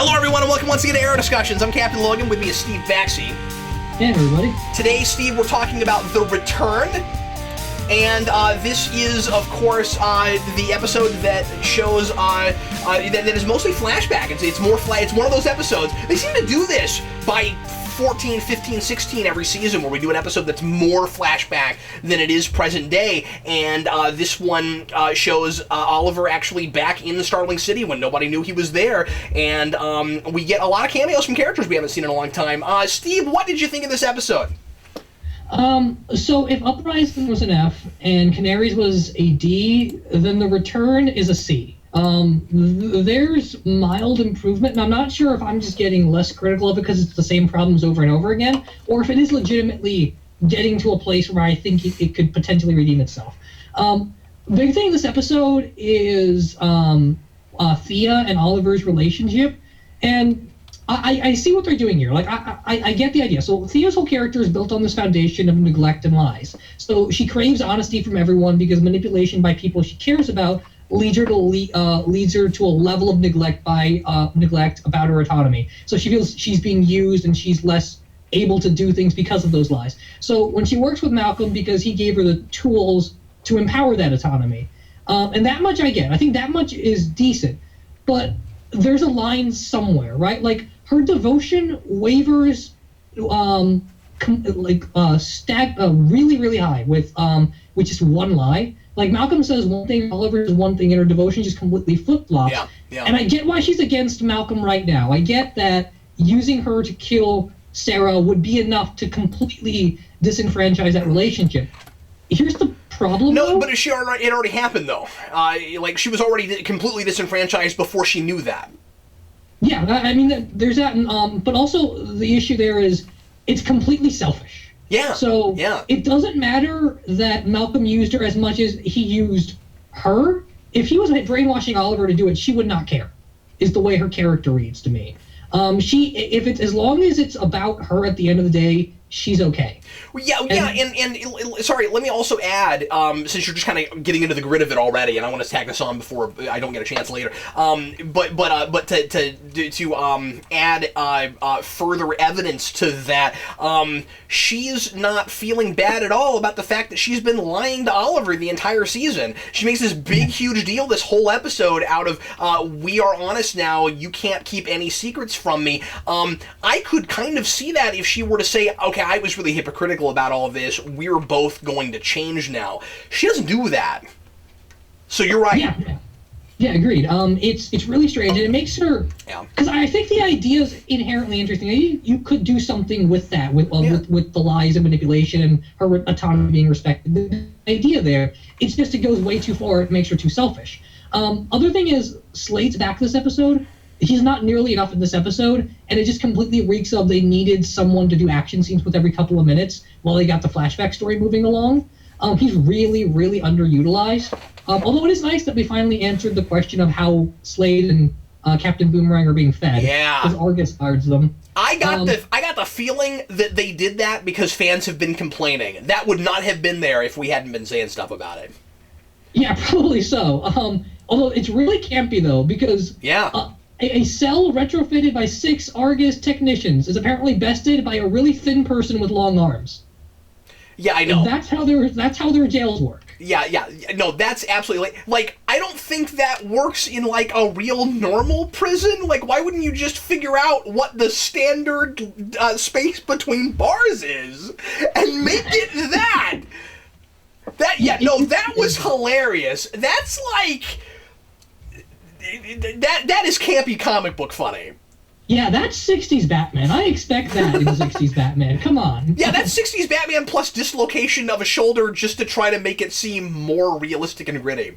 Hello, everyone, and welcome once again to Arrow Discussions. I'm Captain Logan. With me is Steve Baxi. Hey, everybody. Today, Steve, we're talking about The Return. And this is, of course, the episode that shows that is mostly flashback. It's one of those episodes. They seem to do this by 14, 15, 16 every season, where we do an episode that's more flashback than it is present day. And this one shows Oliver actually back in the Starling City when nobody knew he was there. And we get a lot of cameos from characters we haven't seen in a long time. Steve, what did you think of this episode? So if Uprising was an F and Canaries was a D, then The Return is a C. There's mild improvement, and I'm not sure if I'm just getting less critical of it because it's the same problems over and over again, or if it is legitimately getting to a place where I think it could potentially redeem itself. Big thing in this episode is Thea and Oliver's relationship, and I see what they're doing here. Like, I get the idea. So Thea's whole character is built on this foundation of neglect and lies. So she craves honesty from everyone because manipulation by people she cares about leads her to a level of neglect about her autonomy. So she feels she's being used and she's less able to do things because of those lies. So when she works with Malcolm because he gave her the tools to empower that autonomy, and that much I get. I think that much is decent. But there's a line somewhere, right? Like, her devotion wavers really, really high with just one lie. Like, Malcolm says one thing, Oliver says one thing, and her devotion just completely flip-flops. Yeah. And I get why she's against Malcolm right now. I get that using her to kill Sarah would be enough to completely disenfranchise that relationship. Here's the problem, though. But it already happened, though. She was already completely disenfranchised before she knew that. Yeah, I mean, there's that, but also the issue there is it's completely selfish. Yeah. So it doesn't matter that Malcolm used her as much as he used her. If he was brainwashing Oliver to do it, she would not care, is the way her character reads to me. As long as it's about her at the end of the day, she's okay. And sorry, let me also add, since you're just kind of getting into the grid of it already, and I want to tag this on before I don't get a chance later. But to add further evidence to that, she's not feeling bad at all about the fact that she's been lying to Oliver the entire season. She makes this big, huge deal this whole episode out of we are honest now. You can't keep any secrets from me. I could kind of see that if she were to say, okay, I was really hypocritical about all of this. We're both going to change now. She doesn't do that. So you're right. Yeah, agreed. It's really strange, and it makes her. Yeah. Because I think the idea is inherently interesting. You could do something with that, with the lies and manipulation and her autonomy being respected. The idea there, it's just it goes way too far. It makes her too selfish. Other thing is Slade's back this episode. He's not nearly enough in this episode, and it just completely reeks of they needed someone to do action scenes with every couple of minutes while they got the flashback story moving along. He's really, really underutilized. Although it is nice that we finally answered the question of how Slade and Captain Boomerang are being fed. Yeah. Because Argus guards them. I got the feeling that they did that because fans have been complaining. That would not have been there if we hadn't been saying stuff about it. Yeah, probably so. Although it's really campy, though, because... A cell retrofitted by 6 Argus technicians is apparently bested by a really thin person with long arms. Yeah, I know. That's how their jails work. Yeah. No, that's absolutely like I don't think that works in like a real normal prison. Like, why wouldn't you just figure out what the standard space between bars is and make it that? That was hilarious. That's like. That is campy comic book funny. Yeah, that's 60s Batman. I expect that in 60s Batman. Come on. Yeah, that's 60s Batman plus dislocation of a shoulder just to try to make it seem more realistic and gritty.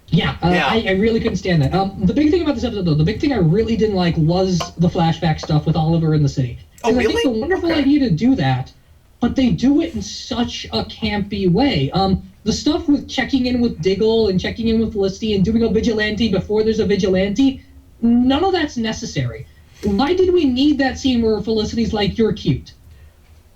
Yeah. I really couldn't stand that. The big thing about this episode, though, the big thing I really didn't like was the flashback stuff with Oliver in the city. Oh, really? I think it's a wonderful idea to do that, but they do it in such a campy way. The stuff with checking in with Diggle and checking in with Felicity and doing a vigilante before there's a vigilante, none of that's necessary. Why did we need that scene where Felicity's like, you're cute?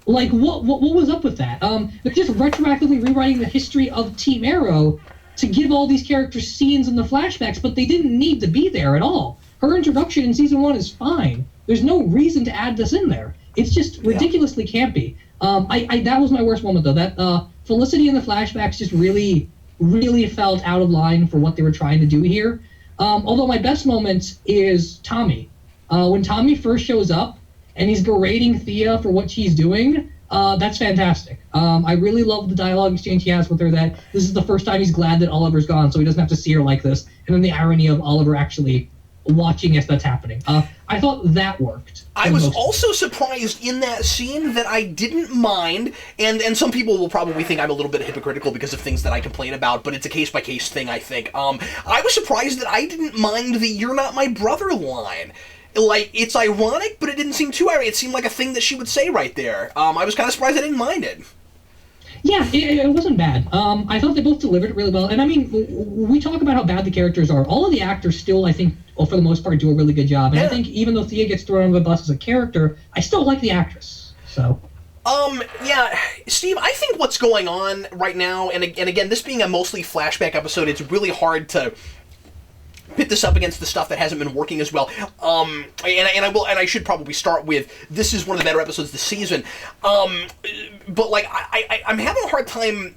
Like, what was up with that? They're just retroactively rewriting the history of Team Arrow to give all these characters scenes in the flashbacks, but they didn't need to be there at all. her introduction in season 1 is fine. There's no reason to add this in there. It's just ridiculously campy. That was my worst moment, though. That Felicity in the flashbacks just really, really felt out of line for what they were trying to do here. Although my best moment is Tommy. When Tommy first shows up and he's berating Thea for what she's doing, that's fantastic. I really love the dialogue exchange he has with her, that this is the first time he's glad that Oliver's gone, so he doesn't have to see her like this. And then the irony of Oliver actually watching as that's happening. I thought that worked. I was also surprised in that scene that I didn't mind, and some people will probably think I'm a little bit hypocritical because of things that I complain about, but it's a case-by-case thing, I think. I was surprised that I didn't mind the "you're not my brother" line. Like, it's ironic, but it didn't seem too ironic. It seemed like a thing that she would say right there. I was kind of surprised I didn't mind it. Yeah, it wasn't bad. I thought they both delivered it really well. And I mean, we talk about how bad the characters are. All of the actors still, I think, for the most part, do a really good job. And I think even though Thea gets thrown under the bus as a character, I still like the actress. So. Yeah, Steve, I think what's going on right now, and again, this being a mostly flashback episode, it's really hard to pit this up against the stuff that hasn't been working as well. I should probably start with, this is one of the better episodes this season. But like, I'm having a hard time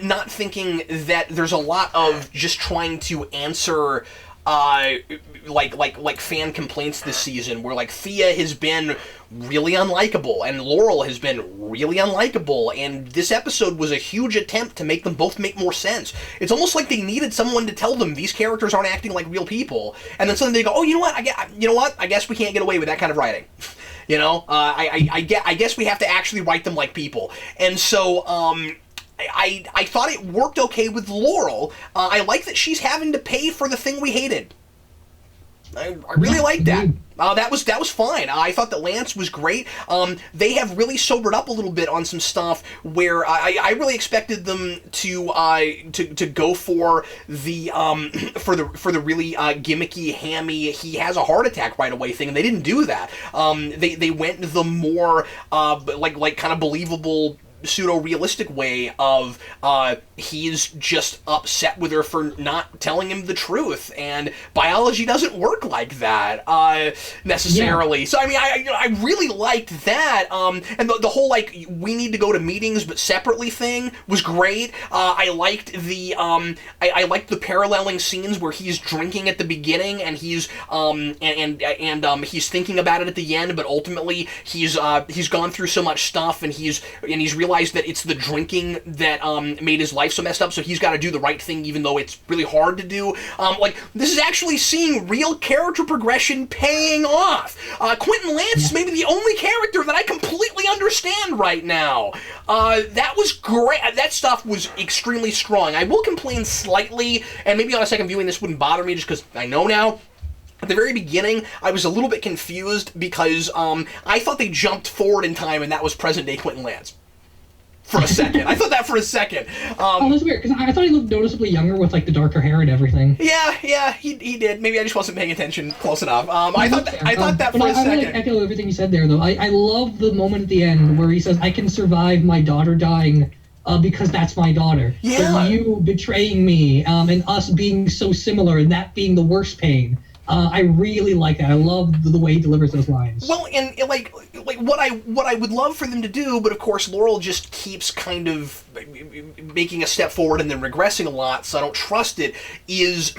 not thinking that there's a lot of just trying to answer like fan complaints this season, where like Thea has been really unlikable and Laurel has been really unlikable, and this episode was a huge attempt to make them both make more sense. It's almost like they needed someone to tell them these characters aren't acting like real people, and then suddenly they go, oh, you know what, I guess we can't get away with that kind of writing. You know, I guess we have to actually write them like people. And so I thought it worked okay with Laurel. I like that she's having to pay for the thing we hated. I really like that. That was fine. I thought that Lance was great. They have really sobered up a little bit on some stuff where I really expected them to go for the really gimmicky, hammy, he has a heart attack right away thing, and they didn't do that. They went the more like kind of believable, pseudo-realistic way of he's just upset with her for not telling him the truth, and biology doesn't work like that necessarily. Yeah. So I mean, I really liked that, and the whole like we need to go to meetings but separately thing was great. I liked the I liked the paralleling scenes where he's drinking at the beginning and he's he's thinking about it at the end, but ultimately he's gone through so much stuff and he's realized that it's the drinking that made his life so messed up, so he's got to do the right thing even though it's really hard to do. Like, this is actually seeing real character progression paying off. Quentin Lance is maybe the only character that I completely understand right now. That was great. That stuff was extremely strong. I will complain slightly, and maybe on a second viewing this wouldn't bother me just because I know now. At the very beginning, I was a little bit confused because I thought they jumped forward in time and that was present-day Quentin Lance. For a second. I thought that for a second. Oh, that's weird, because I thought he looked noticeably younger with, like, the darker hair and everything. Yeah, he did. Maybe I just wasn't paying attention close enough. I thought that for a second. I really echo everything you said there, though. I love the moment at the end where he says, I can survive my daughter dying because that's my daughter. Yeah. But you betraying me and us being so similar and that being the worst pain. I really like that. I love the way he delivers those lines. Well, and like what I would love for them to do, but of course Laurel just keeps kind of making a step forward and then regressing a lot, so I don't trust it, is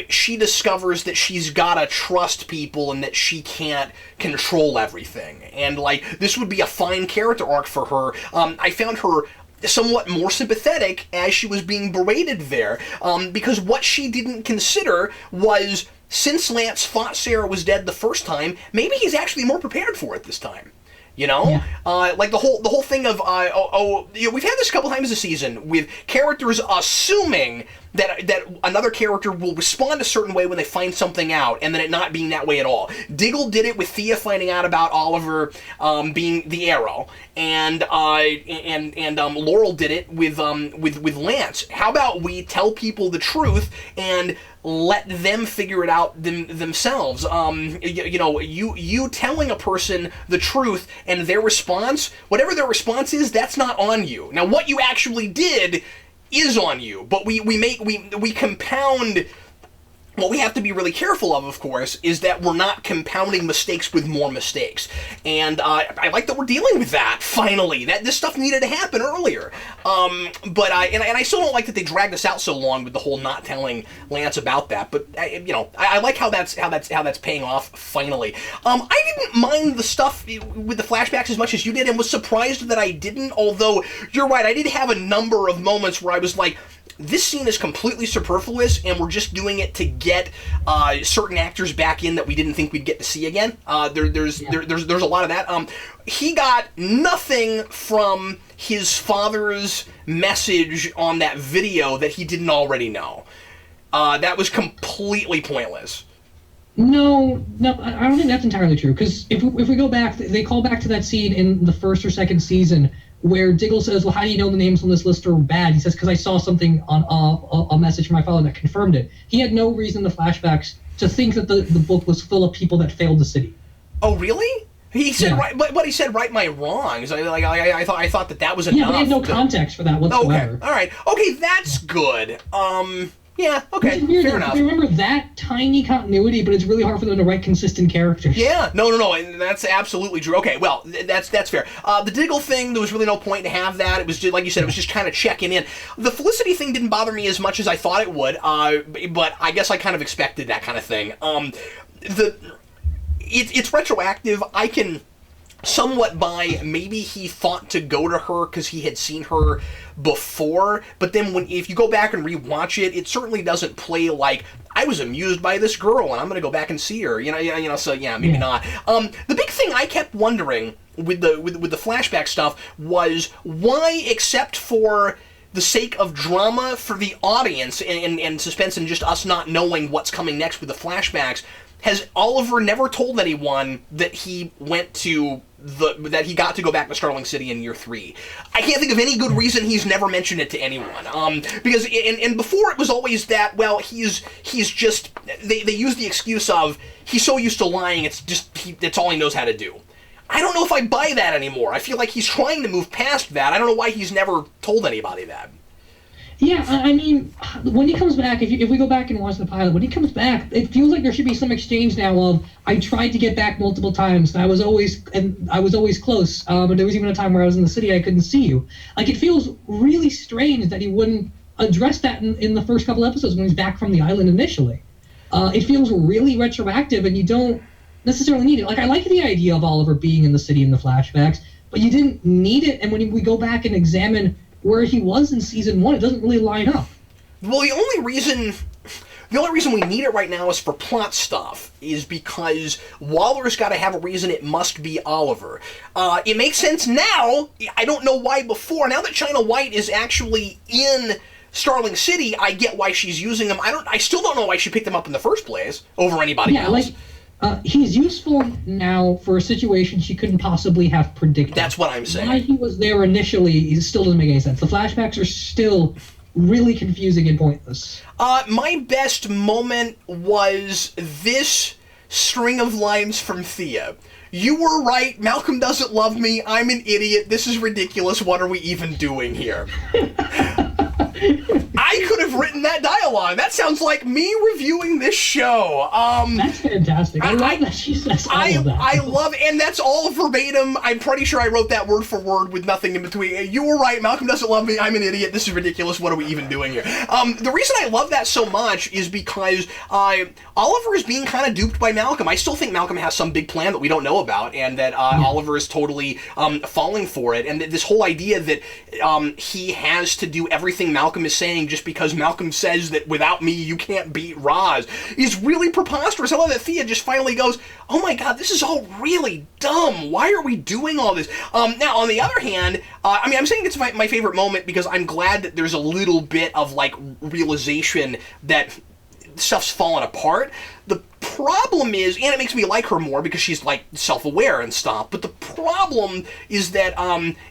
she discovers that she's gotta trust people and that she can't control everything. And like, this would be a fine character arc for her. I found her somewhat more sympathetic as she was being berated there, because what she didn't consider was, since Lance thought Sarah was dead the first time, maybe he's actually more prepared for it this time. You know? Yeah. Like the whole thing of, you know, we've had this a couple times this season with characters assuming that another character will respond a certain way when they find something out, and then it not being that way at all. Diggle did it with Thea finding out about Oliver being the Arrow, and Laurel did it with Lance. How about we tell people the truth and let them figure it out themselves? You know, you telling a person the truth and their response, whatever their response is, that's not on you. Now, what you actually did is on you, but we compound what we have to be really careful of course, is that we're not compounding mistakes with more mistakes. And I like that we're dealing with that, finally. That this stuff needed to happen earlier. But I still don't like that they dragged us out so long with the whole not telling Lance about that. But, I like how that's paying off, finally. I didn't mind the stuff with the flashbacks as much as you did, and was surprised that I didn't, although, you're right, I did have a number of moments where I was like, this scene is completely superfluous, and we're just doing it to get certain actors back in that we didn't think we'd get to see again. There's a lot of that. He got nothing from his father's message on that video that he didn't already know. That was completely pointless. No, I don't think that's entirely true. Because if we go back, they call back to that scene in the first or second season where Diggle says, well, how do you know the names on this list are bad? He says, because I saw something on a message from my father that confirmed it. He had no reason in the flashbacks to think that the book was full of people that failed the city. Oh, really? He said right, but he said right my wrongs. I thought that was enough. Yeah, but they had no context for that whatsoever. Okay, all right. Okay, that's good. Yeah, okay, fair enough. They remember that tiny continuity, but it's really hard for them to write consistent characters. Yeah, no, and that's absolutely true. Okay, well, that's fair. The Diggle thing, there was really no point to have that. It was just, like you said, it was just kind of checking in. The Felicity thing didn't bother me as much as I thought it would, but I guess I kind of expected that kind of thing. It's retroactive. I can somewhat buy maybe he thought to go to her because he had seen her before, but then if you go back and rewatch it, it certainly doesn't play like I was amused by this girl and I'm going to go back and see her. So yeah, maybe not. The big thing I kept wondering with the flashback stuff was why, except for the sake of drama for the audience and suspense and just us not knowing what's coming next with the flashbacks, has Oliver never told anyone that he that he got to go back to Starling City in year 3? I can't think of any good reason he's never mentioned it to anyone. Because and before it was always that, well, he's just they use the excuse of he's so used to lying, it's all he knows how to do. I don't know if I buy that anymore. I feel like he's trying to move past that. I don't know why he's never told anybody that. Yeah, I mean, when he comes back, if we go back and watch the pilot, when he comes back, it feels like there should be some exchange now of, I tried to get back multiple times, and I was always close, but there was even a time where I was in the city, I couldn't see you. Like, it feels really strange that he wouldn't address that in the first couple episodes when he's back from the island initially. It feels really retroactive, and you don't necessarily need it. Like, I like the idea of Oliver being in the city in the flashbacks, but you didn't need it, and when we go back and examine where he was in season 1, it doesn't really line up. Well, the only reason we need it right now is for plot stuff, is because Waller's got to have a reason it must be Oliver. It makes sense now. I don't know why before. Now that China White is actually in Starling City, I get why she's using him. I still don't know why she picked him up in the first place over anybody else. He's useful now for a situation she couldn't possibly have predicted. That's what I'm saying. Why he was there initially, it still doesn't make any sense. The flashbacks are still really confusing and pointless. My best moment was this string of lines from Thea. You were right, Malcolm doesn't love me, I'm an idiot, this is ridiculous, what are we even doing here? I could have written that dialogue. That sounds like me reviewing this show. That's fantastic. I love that she says all of that. I love, and that's all verbatim. I'm pretty sure I wrote that word for word with nothing in between. You were right, Malcolm doesn't love me, I'm an idiot, this is ridiculous, what are we even doing here? The reason I love that so much is because Oliver is being kind of duped by Malcolm. I still think Malcolm has some big plan that we don't know about, and that Oliver is totally falling for it, and this whole idea that he has to do everything Malcolm is saying just because Malcolm says that without me you can't beat Roz is really preposterous. I love that Thea just finally goes, oh my god, this is all really dumb. Why are we doing all this? Now, on the other hand, I'm saying it's my favorite moment because I'm glad that there's a little bit of, like, realization that stuff's fallen apart. The problem is, and it makes me like her more because she's, like, self-aware and stuff, but the problem is that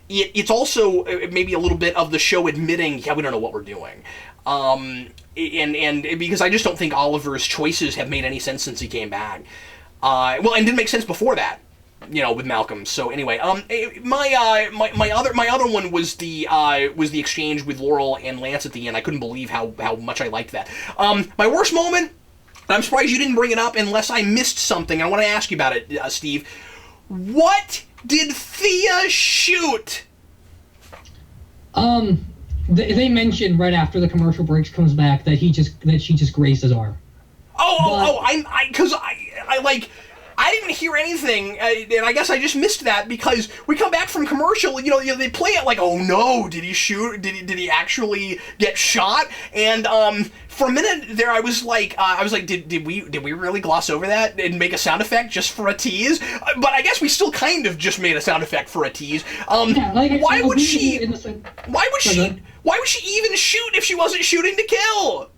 it's also maybe a little bit of the show admitting, yeah, we don't know what we're doing. And because I just don't think Oliver's choices have made any sense since he came back. Well, and didn't make sense before that, with Malcolm. So anyway, my other one was the exchange with Laurel and Lance at the end. I couldn't believe how much I liked that. My worst moment, I'm surprised you didn't bring it up unless I missed something. I want to ask you about it, Steve. What did Thea shoot? They mentioned right after the commercial breaks comes back that she just grazed his arm. I didn't hear anything, and I guess I just missed that because we come back from commercial. They play it like, oh no, did he shoot? Did he actually get shot? And for a minute there, I was like, did we really gloss over that and make a sound effect just for a tease? But I guess we still kind of just made a sound effect for a tease. Why would she even shoot if she wasn't shooting to kill?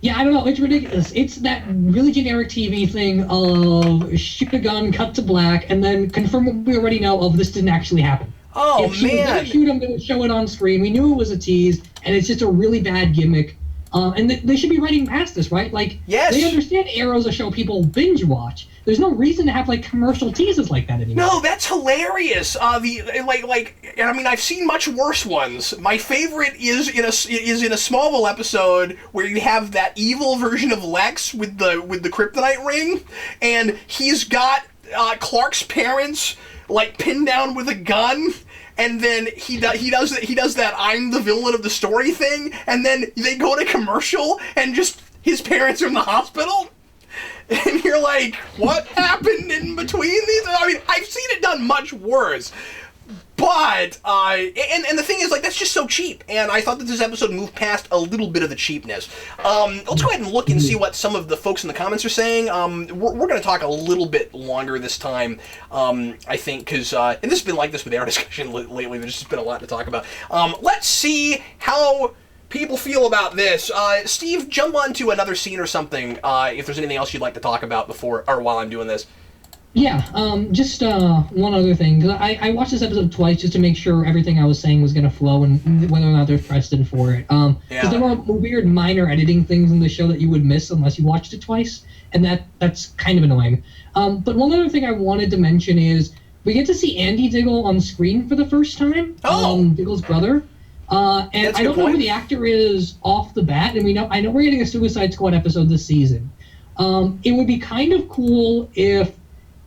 Yeah, I don't know. It's ridiculous. It's that really generic TV thing of shoot a gun, cut to black, and then confirm what we already know of this didn't actually happen. Oh, if she was going to shoot him, they would show it on screen. We knew it was a tease, and it's just a really bad gimmick. And they should be writing past this, right? Like, yes. They understand Arrow's a show people binge watch. There's no reason to have like commercial teases like that anymore. No, that's hilarious. And I mean, I've seen much worse ones. My favorite is in a Smallville episode where you have that evil version of Lex with the kryptonite ring, and he's got Clark's parents like pinned down with a gun. And then he does that I'm the villain of the story thing, and then they go to commercial, and just his parents are in the hospital, and you're like, what happened in between these? I mean, I've seen it done much worse, but and the thing is, like, that's just so cheap, and I thought that this episode moved past a little bit of the cheapness. Let's go ahead and look and see what some of the folks in the comments are saying. We're going to talk a little bit longer this time, I think, because, and this has been like this with our discussion lately, there's just been a lot to talk about. Let's see how people feel about this. Steve, jump onto another scene or something, if there's anything else you'd like to talk about before, or while I'm doing this. Yeah, just one other thing, because I watched this episode twice just to make sure everything I was saying was going to flow and whether or not there's precedent for it. Because there were weird minor editing things in the show that you would miss unless you watched it twice, and that's kind of annoying. But one other thing I wanted to mention is we get to see Andy Diggle on screen for the first time, Diggle's brother. And I don't know who the actor is off the bat, and I know we're getting a Suicide Squad episode this season. It would be kind of cool if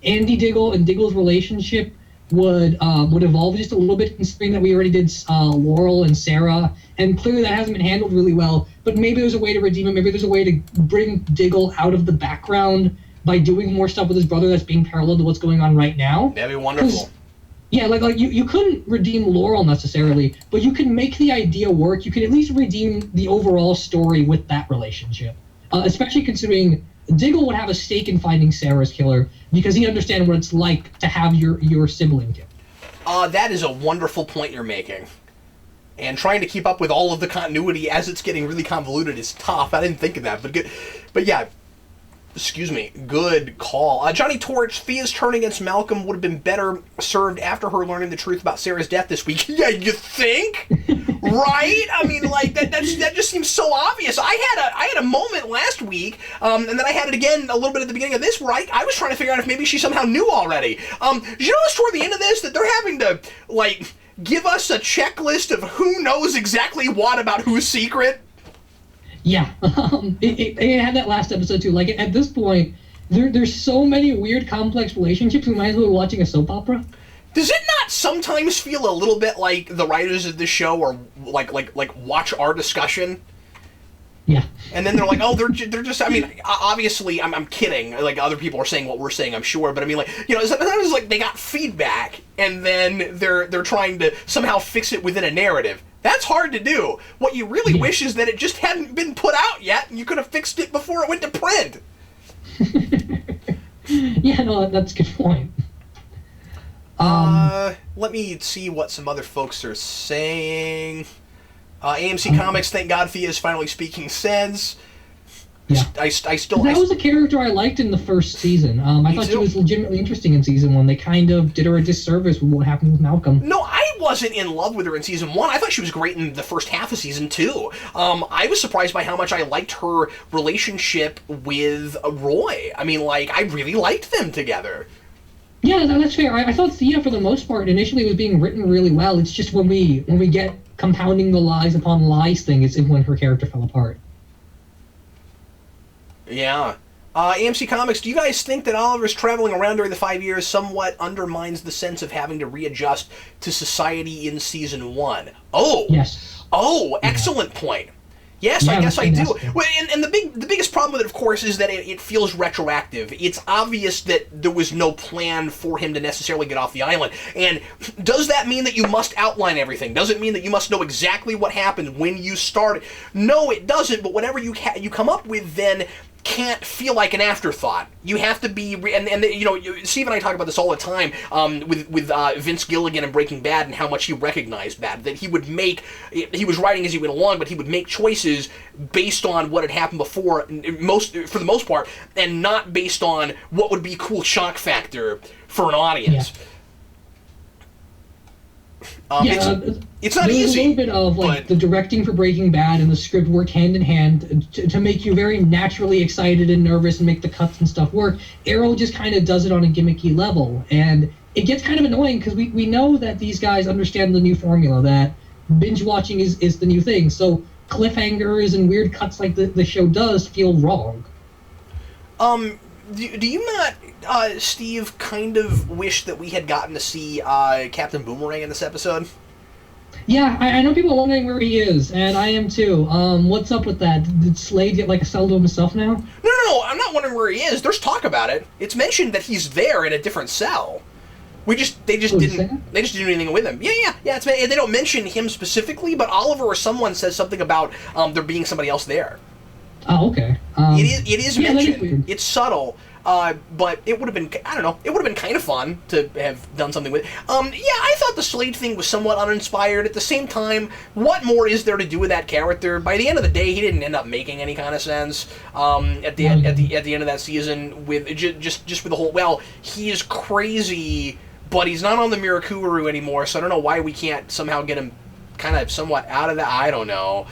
Andy Diggle and Diggle's relationship would evolve just a little bit, considering that we already did Laurel and Sarah, and clearly that hasn't been handled really well. But maybe there's a way to redeem it. Maybe there's a way to bring Diggle out of the background by doing more stuff with his brother that's being parallel to what's going on right now. That'd be wonderful. Yeah, like you couldn't redeem Laurel necessarily, but you can make the idea work. You can at least redeem the overall story with that relationship, especially considering Diggle would have a stake in finding Sarah's killer because he understands what it's like to have your sibling killed. That is a wonderful point you're making. And trying to keep up with all of the continuity as it's getting really convoluted is tough. I didn't think of that, but good. But yeah, excuse me, good call. Johnny Torch, Thea's turn against Malcolm would have been better served after her learning the truth about Sarah's death this week. Yeah, you think? Right? I mean, like, that just seems so obvious. I had a moment last week, and then I had it again a little bit at the beginning of this, where I was trying to figure out if maybe she somehow knew already. Did you notice toward the end of this that they're having to, like, give us a checklist of who knows exactly what about whose secret? Yeah, it had that last episode too. Like, at this point, there's so many weird, complex relationships, we might as well be watching a soap opera. Does it not sometimes feel a little bit like the writers of this show are like watch our discussion? Yeah. And then they're like, oh, they're just, I mean, obviously, I'm kidding. Like, other people are saying what we're saying, I'm sure. But I mean, like, sometimes like they got feedback, and then they're trying to somehow fix it within a narrative. That's hard to do. What you really wish is that it just hadn't been put out yet, and you could have fixed it before it went to print. Yeah, no, that's a good point. Let me see what some other folks are saying. AMC Comics, thank God Thea is finally speaking sense. Yeah. I still... That was a character I liked in the first season. I thought she was legitimately interesting in season 1. They kind of did her a disservice with what happened with Malcolm. No, I wasn't in love with her in season 1. I thought she was great in the first half of season 2. I was surprised by how much I liked her relationship with Roy. I mean, like, I really liked them together. Yeah, that's fair. I thought Thea, for the most part, initially was being written really well. It's just when we get compounding the lies upon lies thing, it's when her character fell apart. Yeah. AMC Comics, do you guys think that Oliver's traveling around during the 5 years somewhat undermines the sense of having to readjust to society in season 1? Oh! Yes. Oh, excellent point. Yes, I guess I do. Well, and the biggest problem with it, of course, is that it feels retroactive. It's obvious that there was no plan for him to necessarily get off the island. And does that mean that you must outline everything? Does it mean that you must know exactly what happened when you started? No, it doesn't. But whatever you come up with, then can't feel like an afterthought. You have to be, and you know, Steve and I talk about this all the time with Vince Gilligan and Breaking Bad and how much he recognized that he was writing as he went along, but he would make choices based on what had happened before, for the most part, and not based on what would be cool shock factor for an audience. It's not easy. A little bit of the directing for Breaking Bad and the script work hand in hand to make you very naturally excited and nervous and make the cuts and stuff work. Arrow just kind of does it on a gimmicky level, and it gets kind of annoying because we know that these guys understand the new formula, that binge watching is the new thing. So cliffhangers and weird cuts like the show does feel wrong. Do you not, Steve, kind of wish that we had gotten to see Captain Boomerang in this episode? Yeah, I know people are wondering where he is, and I am too. What's up with that? Did Slade get a cell to himself now? No, I'm not wondering where he is. There's talk about it. It's mentioned that he's there in a different cell. They just didn't do anything with him. Yeah. They don't mention him specifically, but Oliver or someone says something about there being somebody else there. Oh, okay. It is mentioned. It's subtle, but it would have been, I don't know, it would have been kind of fun to have done something with it. I thought the Slade thing was somewhat uninspired. At the same time, what more is there to do with that character? By the end of the day, he didn't end up making any kind of sense. At the end of that season, with just with the whole, well, he is crazy, but he's not on the Mirakuru anymore, so I don't know why we can't somehow get him kind of somewhat out of that. I don't know.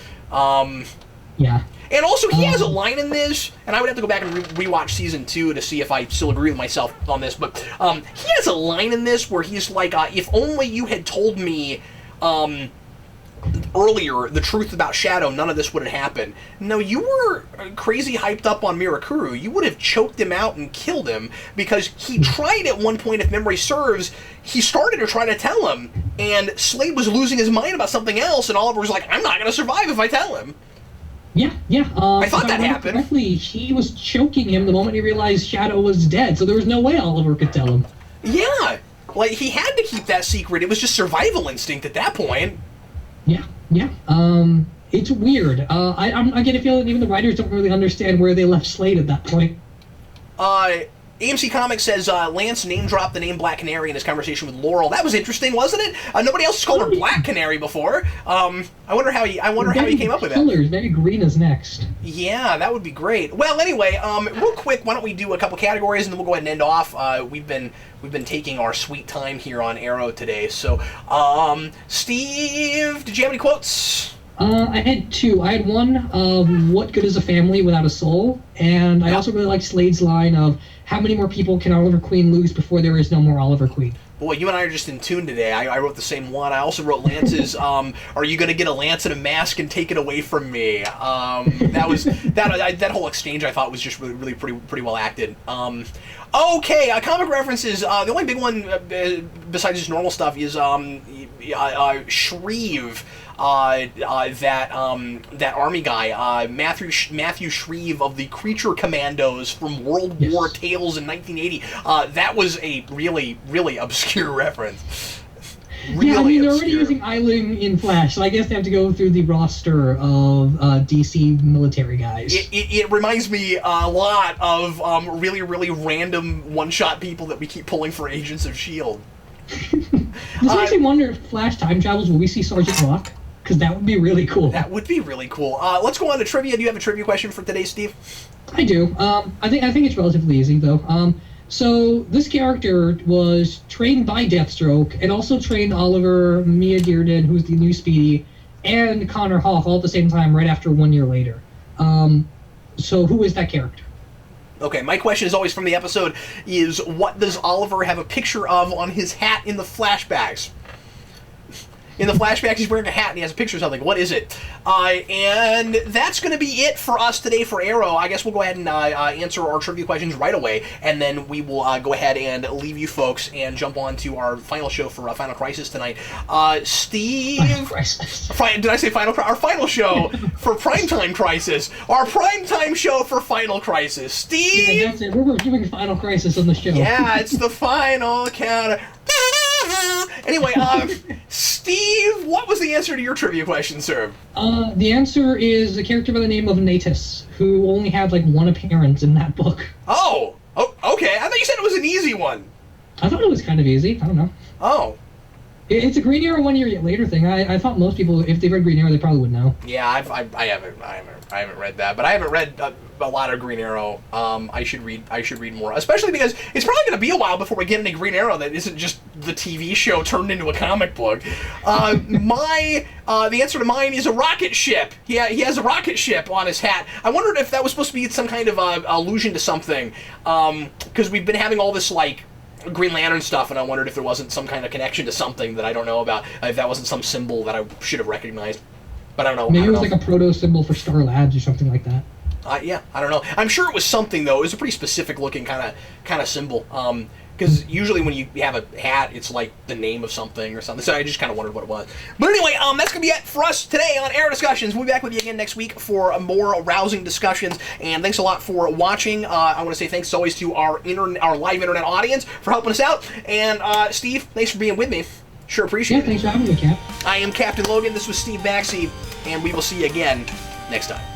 Yeah. And also, he has a line in this, and I would have to go back and rewatch season 2 to see if I still agree with myself on this, but he has a line in this where he's like, if only you had told me earlier the truth about Shadow, none of this would have happened. No, you were crazy hyped up on Mirakuru. You would have choked him out and killed him, because he tried at one point, if memory serves, he started to try to tell him, and Slade was losing his mind about something else, and Oliver was like, I'm not going to survive if I tell him. Yeah. I thought that happened. Correctly, he was choking him the moment he realized Shadow was dead, so there was no way Oliver could tell him. Yeah. He had to keep that secret. It was just survival instinct at that point. Yeah. It's weird. I get a feeling even the writers don't really understand where they left Slade at that point. AMC Comics says Lance name-dropped the name Black Canary in his conversation with Laurel. That was interesting, wasn't it? Nobody else has called her Black Canary before. I wonder how he came up with that. Colors, maybe green is next. Yeah, that would be great. Well, anyway, real quick, why don't we do a couple categories and then we'll go ahead and end off. We've been taking our sweet time here on Arrow today. So, Steve, did you have any quotes? I had two. I had one of what good is a family without a soul, and I also really liked Slade's line of how many more people can Oliver Queen lose before there is no more Oliver Queen. Boy, you and I are just in tune today. I wrote the same one. I also wrote Lance's, are you going to get a lance and a mask and take it away from me? That whole exchange I thought was just really pretty well acted. Okay, comic references. The only big one besides just normal stuff is Shreve. That army guy, Matthew Shreve of the Creature Commandos from World War Tales in 1980. That was a really obscure reference. They're already using Eiling in Flash, so I guess they have to go through the roster of DC military guys. It reminds me a lot of really random one-shot people that we keep pulling for Agents of S.H.I.E.L.D. This makes me wonder if Flash time travels, will we see Sergeant Rock? Because that would be really cool. That would be really cool. Let's go on to trivia. Do you have a trivia question for today, Steve? I do. I think it's relatively easy, though. So this character was trained by Deathstroke and also trained Oliver, Mia Dearden, who's the new Speedy, and Connor Hawke all at the same time right after 1 year later. So who is that character? Okay, my question is always from the episode is, what does Oliver have a picture of on his hat in the flashbacks? In the flashbacks, he's wearing a hat and he has a picture of something. What is it? And that's going to be it for us today for Arrow. I guess we'll go ahead and answer our trivia questions right away, and then we will go ahead and leave you folks and jump on to our final show for Final Crisis tonight. Steve... Final Crisis. Did I say Final Crisis? Our final show for Primetime Crisis. Our primetime show for Final Crisis. Steve... Yeah, that's it. We're doing Final Crisis on the show. Yeah, it's the final count. Anyway, Steve, what was the answer to your trivia question, sir? The answer is a character by the name of Natus, who only had like one appearance in that book. Oh, okay. I thought you said it was an easy one. I thought it was kind of easy. I don't know. Oh. It's a Green Arrow 1 year later thing. I thought most people, if they read Green Arrow, they probably would know. Yeah, I haven't read that, but I haven't read a lot of Green Arrow. I should read more, especially because it's probably going to be a while before we get into Green Arrow that isn't just the TV show turned into a comic book. The answer to mine is a rocket ship. He has a rocket ship on his hat. I wondered if that was supposed to be some kind of allusion to something, because we've been having all this like Green Lantern stuff, and I wondered if there wasn't some kind of connection to something that I don't know about, if that wasn't some symbol that I should have recognized. But I don't know. Maybe it was like a proto-symbol for Star Labs or something like that. Yeah, I don't know. I'm sure it was something, though. It was a pretty specific looking kind of symbol. Because usually when you have a hat, it's like the name of something or something. So I just kind of wondered what it was. But anyway, that's going to be it for us today on Air Discussions. We'll be back with you again next week for more rousing discussions. And thanks a lot for watching. I want to say thanks as always to our live internet audience for helping us out. And Steve, thanks for being with me. Sure appreciate it. Yeah, thanks for having me, Cap. I am Captain Logan. This was Steve Baxi. And we will see you again next time.